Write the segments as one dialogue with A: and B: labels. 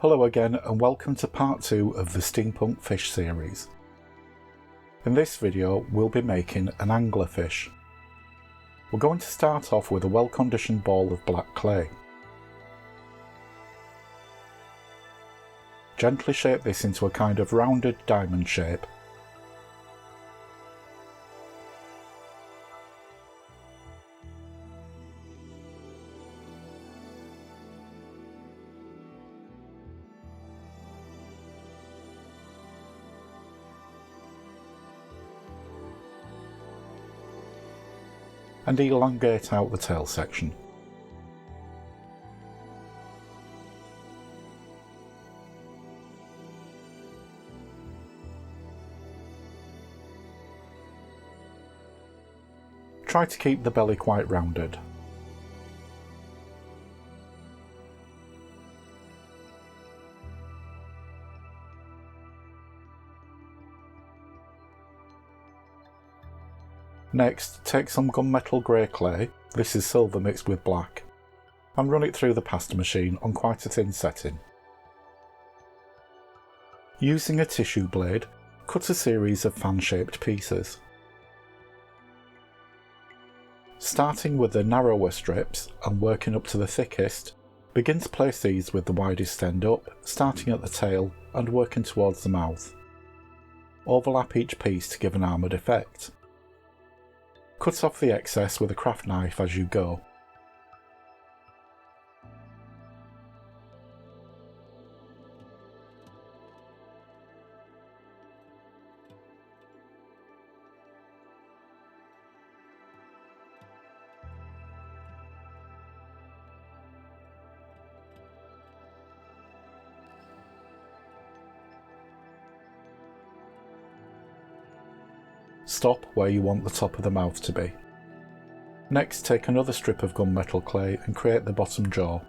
A: Hello again and welcome to part 2 of the Steampunk fish series. In this video we'll be making an anglerfish. We're going to start off with a well-conditioned ball of black clay. Gently shape this into a kind of rounded diamond shape. And elongate out the tail section. Try to keep the belly quite rounded. Next, take some gunmetal grey clay, this is silver mixed with black, and run it through the pasta machine on quite a thin setting. Using a tissue blade, cut a series of fan-shaped pieces. Starting with the narrower strips and working up to the thickest, begin to place these with the widest end up, starting at the tail and working towards the mouth. Overlap each piece to give an armoured effect. Cut off the excess with a craft knife as you go. Stop where you want the top of the mouth to be. Next, take another strip of gunmetal clay and create the bottom jaw.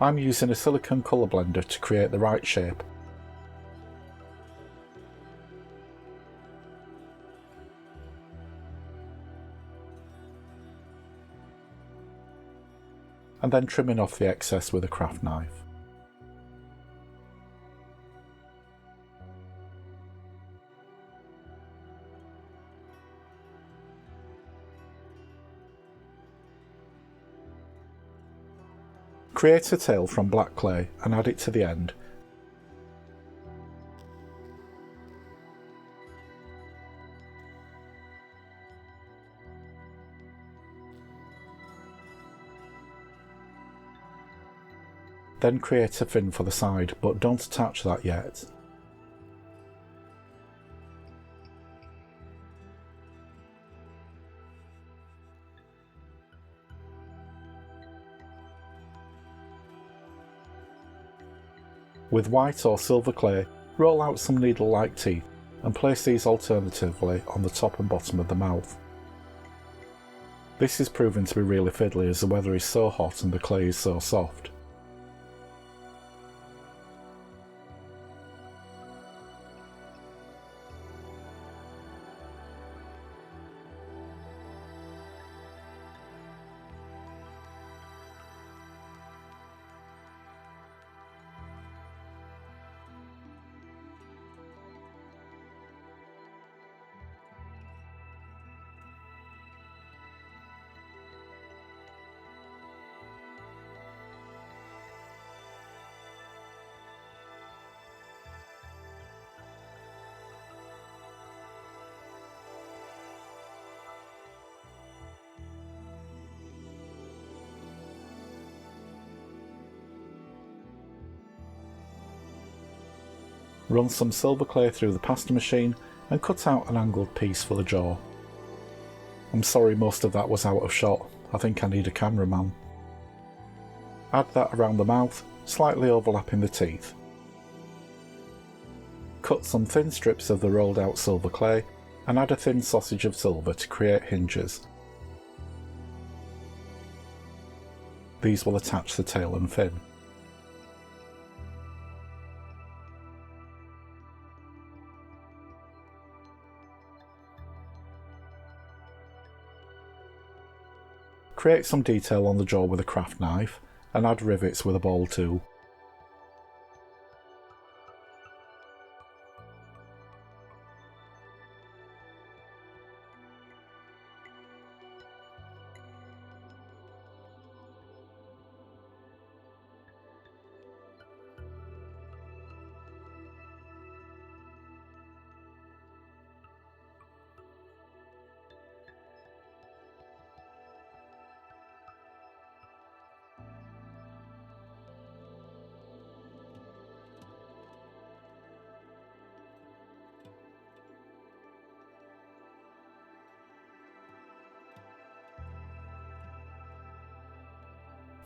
A: I'm using a silicone colour blender to create the right shape. And then trimming off the excess with a craft knife. Create a tail from black clay and add it to the end. Then create a fin for the side, but don't attach that yet. With white or silver clay, roll out some needle-like teeth and place these alternatively on the top and bottom of the mouth. This is proven to be really fiddly as the weather is so hot and the clay is so soft. Run some silver clay through the pasta machine and cut out an angled piece for the jaw. I'm sorry most of that was out of shot, I think I need a cameraman. Add that around the mouth, slightly overlapping the teeth. Cut some thin strips of the rolled out silver clay and add a thin sausage of silver to create hinges. These will attach the tail and fin. Create some detail on the jaw with a craft knife and add rivets with a ball tool.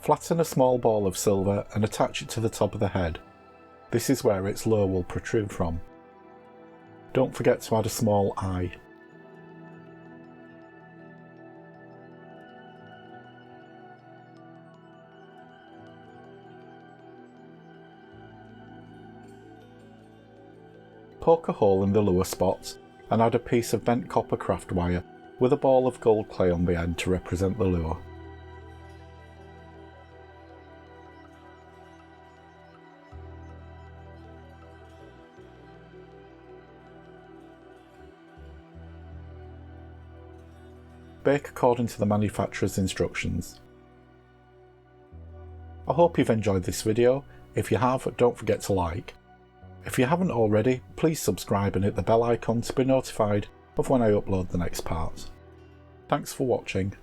A: Flatten a small ball of silver and attach it to the top of the head. This is where its lure will protrude from. Don't forget to add a small eye. Poke a hole in the lure spot and add a piece of bent copper craft wire with a ball of gold clay on the end to represent the lure. Bake according to the manufacturer's instructions. I hope you've enjoyed this video. If you have, don't forget to like. If you haven't already, please subscribe and hit the bell icon to be notified of when I upload the next part. Thanks for watching.